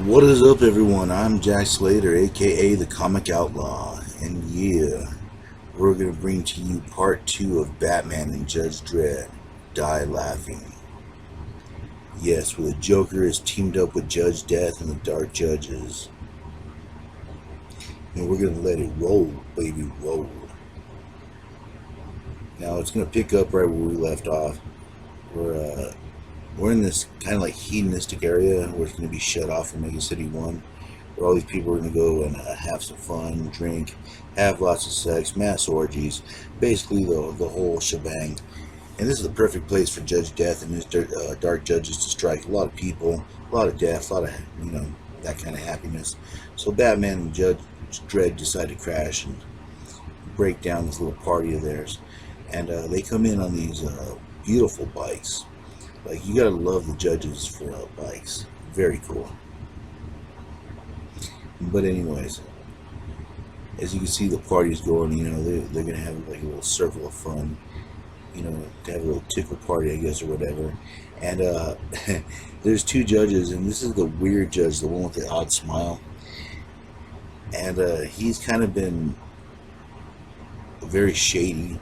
What is up, everyone? I'm Jack Slater, aka the Comic Outlaw, and yeah, we're gonna bring to you part 2 of Batman and Judge Dredd. Die Laughing. Yes, where the Joker is teamed up with Judge Death and the Dark Judges, and we're gonna let it roll, baby, roll. Now it's gonna pick up right where we left off. We're in this kind of like hedonistic area where it's going to be shut off from Mega City 1, where all these people are going to go and have some fun, drink, have lots of sex, mass orgies, basically the whole shebang. And this is the perfect place for Judge Death and his dark judges to strike. A lot of people, a lot of death, a lot of, that kind of happiness. So Batman and Judge Dredd decide to crash and break down this little party of theirs. And they come in on these beautiful bikes. Like, you gotta love the judges for bikes. Very cool. But anyways, as you can see, the party's going. They're gonna have like a little circle of fun. To have a little tickle party, I guess, or whatever. And there's two judges, and this is the weird judge, the one with the odd smile. And he's kind of been very shady,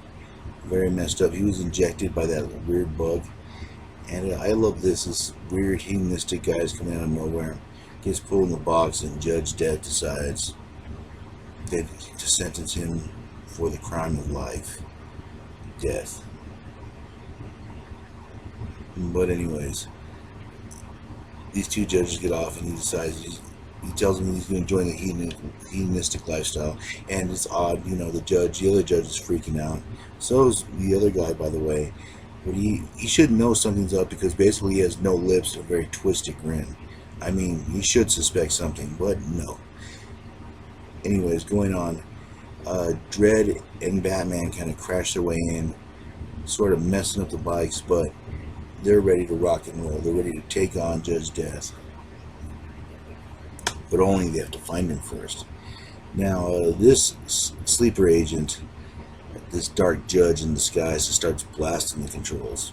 very messed up. He was injected by that weird bug. And I love this weird hedonistic guy's coming out of nowhere, gets pulled in the box, and Judge Death decides that to sentence him for the crime of life, death. But anyways, these two judges get off, and he tells them he's going to join the hedonistic lifestyle. And it's odd, the other judge is freaking out. So is the other guy, by the way. But he should know something's up, because basically he has no lips and a very twisted grin. I mean, he should suspect something, but no. Anyways, going on, Dredd and Batman kind of crash their way in, sort of messing up the bikes, but they're ready to rock and roll. They're ready to take on Judge Death. But only they have to find him first. Now, this sleeper agent, this dark judge in disguise, starts blasting the controls.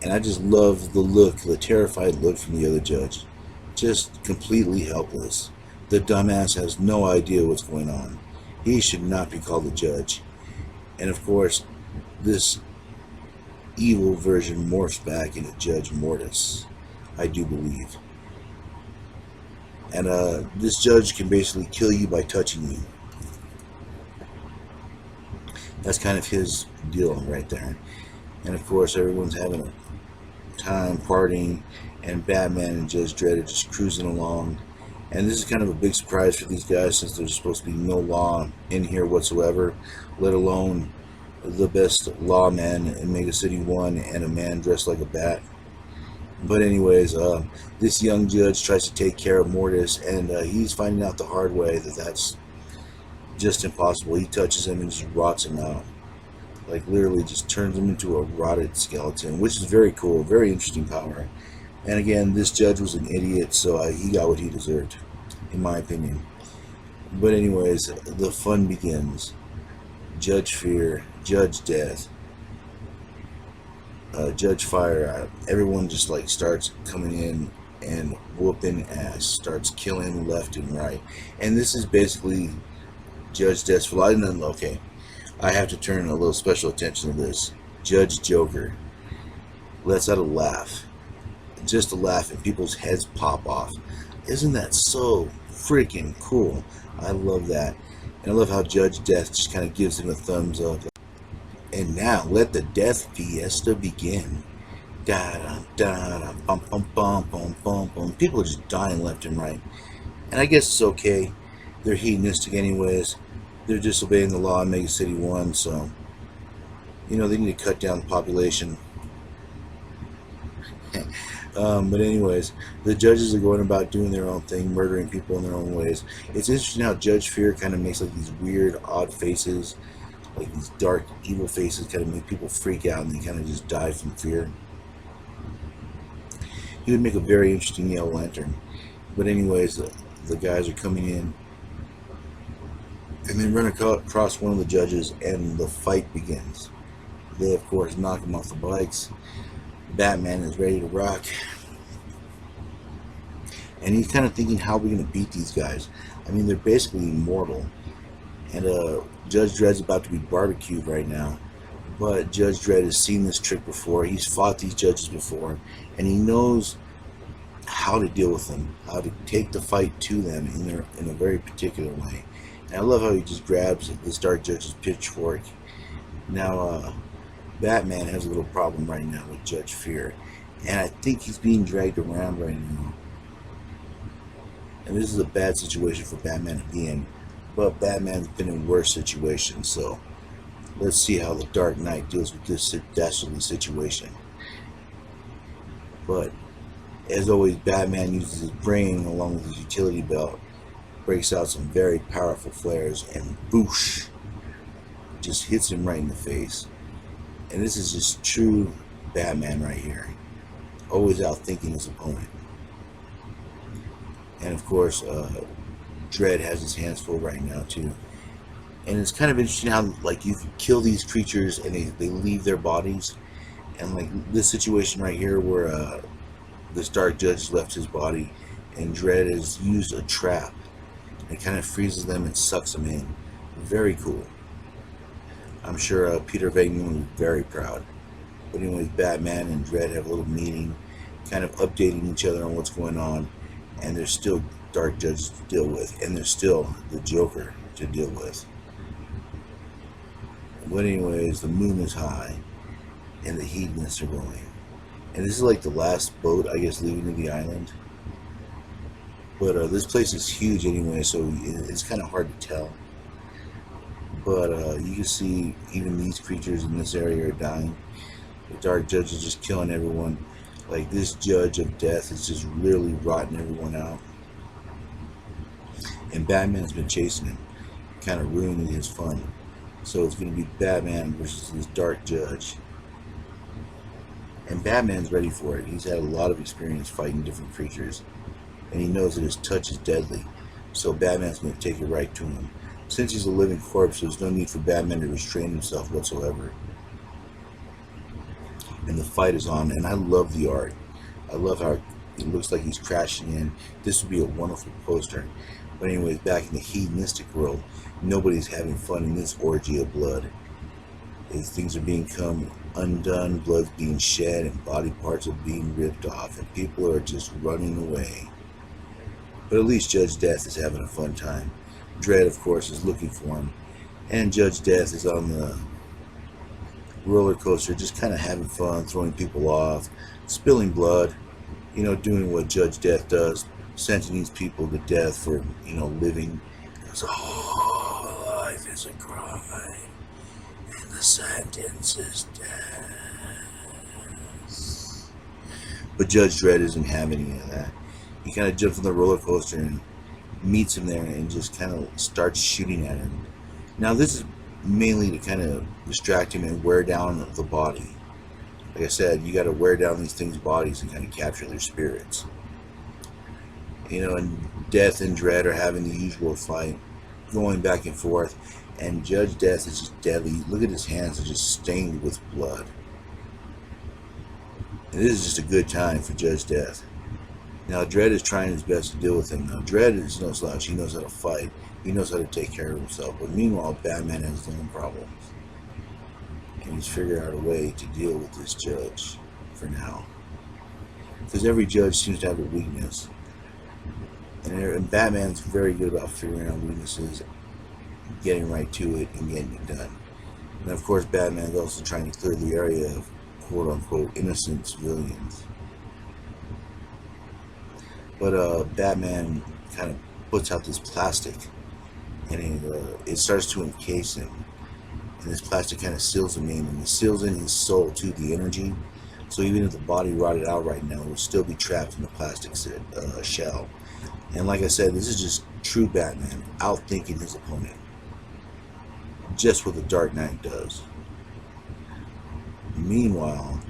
And I just love the terrified look from the other judge. Just completely helpless. The dumbass has no idea what's going on. He should not be called a judge. And of course, this evil version morphs back into Judge Mortis, I do believe. And this judge can basically kill you by touching you. That's kind of his deal right there. And of course, everyone's having a time partying, and Batman and Judge Dredd are just cruising along. And this is kind of a big surprise for these guys, since there's supposed to be no law in here whatsoever, let alone the best lawman in Mega City 1 and a man dressed like a bat. But anyways, this young judge tries to take care of Mortis, and he's finding out the hard way that that's just impossible. He touches him and just rots him out. Like, literally just turns him into a rotted skeleton, which is very cool, very interesting power. And again, this judge was an idiot, so he got what he deserved, in my opinion. But anyways, the fun begins. Judge Fear, Judge Death, Judge Fire, everyone just like starts coming in and whooping ass, starts killing left and right. And this is basically Judge Death's okay, I have to turn a little special attention to this. Judge Joker lets out a laugh. Just a laugh, and people's heads pop off. Isn't that so freaking cool? I love that. And I love how Judge Death just kind of gives him a thumbs up. And now, let the death fiesta begin. Da-da-da-da, bum-bum-bum-bum-bum-bum. People are just dying left and right. And I guess it's okay. They're hedonistic anyways. They're disobeying the law in Mega City 1, so they need to cut down the population. But anyways, the judges are going about doing their own thing, murdering people in their own ways. It's interesting how Judge Fear kind of makes like these weird, odd faces, like these dark, evil faces, kind of make people freak out, and they kind of just die from fear. He would make a very interesting Yellow Lantern. But anyways, the guys are coming in, and they run across one of the judges, and the fight begins. They, of course, knock him off the bikes. Batman is ready to rock. And he's kind of thinking, how are we going to beat these guys? I mean, they're basically immortal. And Judge Dredd's about to be barbecued right now. But Judge Dredd has seen this trick before. He's fought these judges before. And he knows how to deal with them, how to take the fight to them in a very particular way. And I love how he just grabs this Dark Judge's pitchfork. Now, Batman has a little problem right now with Judge Fear. And I think he's being dragged around right now. And this is a bad situation for Batman to be in. But Batman's been in worse situations, so let's see how the Dark Knight deals with this dastardly situation. But, as always, Batman uses his brain along with his utility belt, breaks out some very powerful flares, and boosh! Just hits him right in the face. And this is just true Batman right here. Always outthinking his opponent. And of course, Dredd has his hands full right now too. And it's kind of interesting how, like, you can kill these creatures and they leave their bodies. And like this situation right here where this Dark Judge left his body and Dredd has used a trap. It kind of freezes them and sucks them in. Very cool. I'm sure Peter Wagner was very proud. But anyways, Batman and Dredd have a little meeting, kind of updating each other on what's going on. And there's still Dark Judges to deal with. And there's still the Joker to deal with. But anyways, the moon is high. And the hedonists are going. And this is like the last boat, I guess, leaving the island. But this place is huge anyway, so it's kind of hard to tell. But you can see even these creatures in this area are dying. The Dark Judge is just killing everyone. Like, this Judge of Death is just literally rotting everyone out. And Batman's been chasing him, kind of ruining his fun. So it's going to be Batman versus this Dark Judge. And Batman's ready for it. He's had a lot of experience fighting different creatures. And he knows that his touch is deadly. So Batman's going to take it right to him. Since he's a living corpse, there's no need for Batman to restrain himself whatsoever. And the fight is on, and I love the art. I love how it looks like he's crashing in. This would be a wonderful poster. But anyways, back in the hedonistic world, nobody's having fun in this orgy of blood. As things are being come undone, blood's being shed, and body parts are being ripped off, and people are just running away. But at least Judge Death is having a fun time. Dredd, of course, is looking for him. And Judge Death is on the roller coaster, just kind of having fun, throwing people off, spilling blood, you know, doing what Judge Death does, sentencing these people to death for, you know, living. Because, oh, life is a crime, and the sentence is death. But Judge Dredd isn't having any of that. He kind of jumps on the roller coaster and meets him there and just kind of starts shooting at him. Now, this is mainly to kind of distract him and wear down the body. Like I said, you got to wear down these things' bodies and kind of capture their spirits. You know, and Death and Dredd are having the usual fight, going back and forth, and Judge Death is just deadly. Look at his hands, they're just stained with blood. And this is just a good time for Judge Death. Now, Dredd is trying his best to deal with him. Now, Dredd is no slouch. He knows how to fight. He knows how to take care of himself. But meanwhile, Batman has his own problems. And he's figured out a way to deal with this judge for now. Because every judge seems to have a weakness. And Batman's very good about figuring out weaknesses, getting right to it, and getting it done. And of course, Batman's also trying to clear the area of quote-unquote innocent civilians. But Batman kind of puts out this plastic, and it starts to encase him. And this plastic kind of seals him in, and it seals in his soul to the energy. So even if the body rotted out right now, it will still be trapped in the plastic shell. And like I said, this is just true Batman, outthinking his opponent. Just what the Dark Knight does. Meanwhile,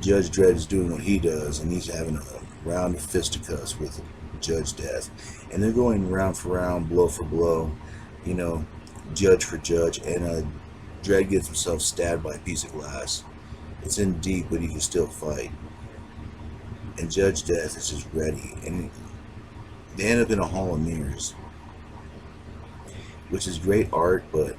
Judge Dredd is doing what he does, and he's having a round of fisticuffs with Judge Death. And they're going round for round, blow for blow, you know, judge for judge. And Dredd gets himself stabbed by a piece of glass. It's in deep, but he can still fight. and Judge Death is just ready, and they end up in a hall of mirrors, which is great art, but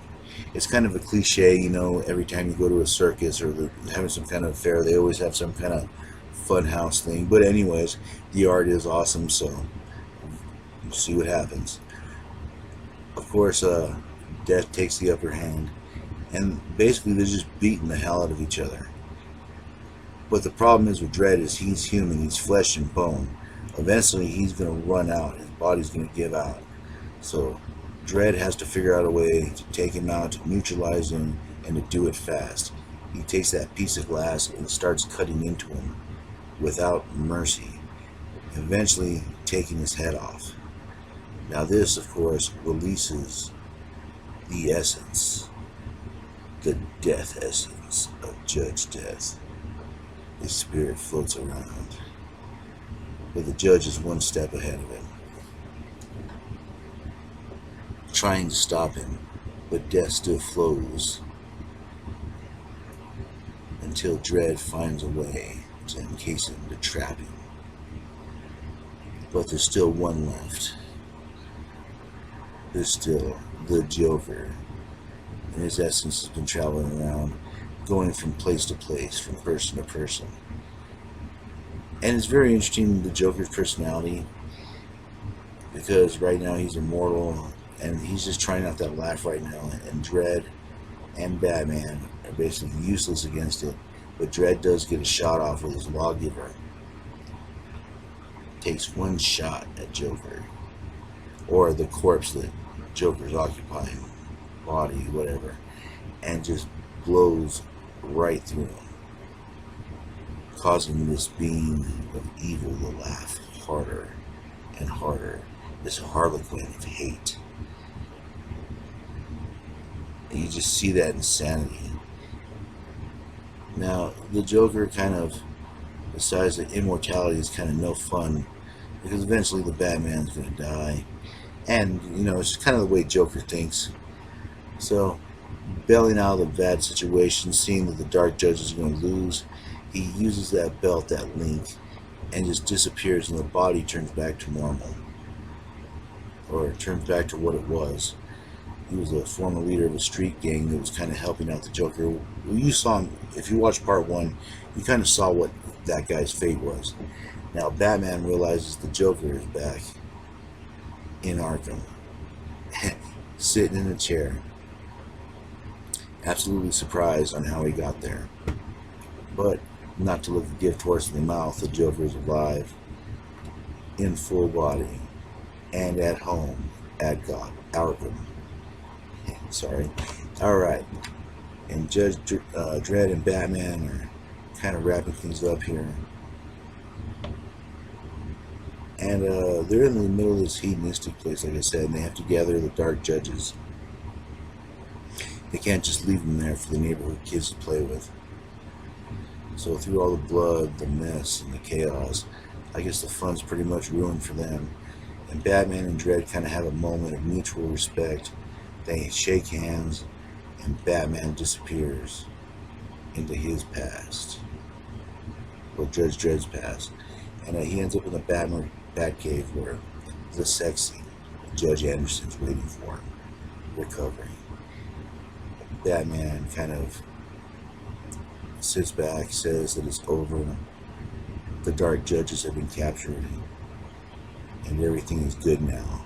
it's kind of a cliche, you know. Every time you go to a circus or they're having some kind of fair, they always have some kind of fun house thing. But anyways, the art is awesome, so we'll see what happens. Of course, Death takes the upper hand, and basically they're just beating the hell out of each other. But the problem is with Dredd is he's human, he's flesh and bone. Eventually he's going to run out, his body's going to give out. So Dredd has to figure out a way to take him out, to neutralize him, and to do it fast. He takes that piece of glass and starts cutting into him without mercy, eventually taking his head off. Now this, of course, releases the essence, the death essence of Judge Death. His spirit floats around, but the judge is one step ahead of him, trying to stop him, but Death still flows until Dredd finds a way to encase him, to trap him. But there's still one left. There's still the Joker, and his essence has been traveling around, going from place to place, from person to person. And it's very interesting, the Joker's personality, because right now he's immortal, and he's just trying out that laugh right now, and Dredd and Batman are basically useless against it, but Dredd does get a shot off with his lawgiver. Takes one shot at Joker, or the corpse that Joker's occupying, body, whatever, and just blows right through him, causing this being of evil to laugh harder and harder, this harlequin of hate. And you just see that insanity. Now, the Joker kind of decides that immortality is kind of no fun, because eventually the Batman's going to die. And, you know, it's kind of the way Joker thinks. So, bailing out of the bad situation, seeing that the Dark Judge is going to lose, he uses that belt, that link, and just disappears, and the body turns back to normal. Or it turns back to what it was. He was a former leader of a street gang that was kind of helping out the Joker. You saw him, if you watched part 1, you kind of saw what that guy's fate was. Now, Batman realizes the Joker is back in Arkham, sitting in a chair, absolutely surprised on how he got there. But not to look a gift horse in the mouth, the Joker is alive, in full body, and at home at Arkham. Sorry. Alright. And Judge Dredd and Batman are kind of wrapping things up here. And they're in the middle of this hedonistic place, like I said, and they have to gather the Dark Judges. They can't just leave them there for the neighborhood kids to play with. So through all the blood, the mess, and the chaos, I guess the fun's pretty much ruined for them. And Batman and Dredd kind of have a moment of mutual respect. They shake hands, and Batman disappears into his past. Well, Judge Dredd's past. And he ends up in the Batcave where the sexy Judge Anderson's waiting for him, recovering. Batman kind of sits back, says that it's over. The Dark Judges have been captured, and everything is good now.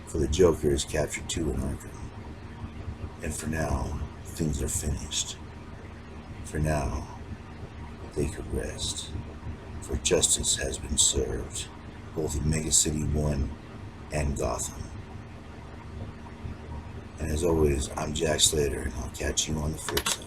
For the Joker is captured too in Arkham. And for now, things are finished. For now, they could rest. For justice has been served, both in Mega City 1 and Gotham. And as always, I'm Jack Slater, and I'll catch you on the flip side.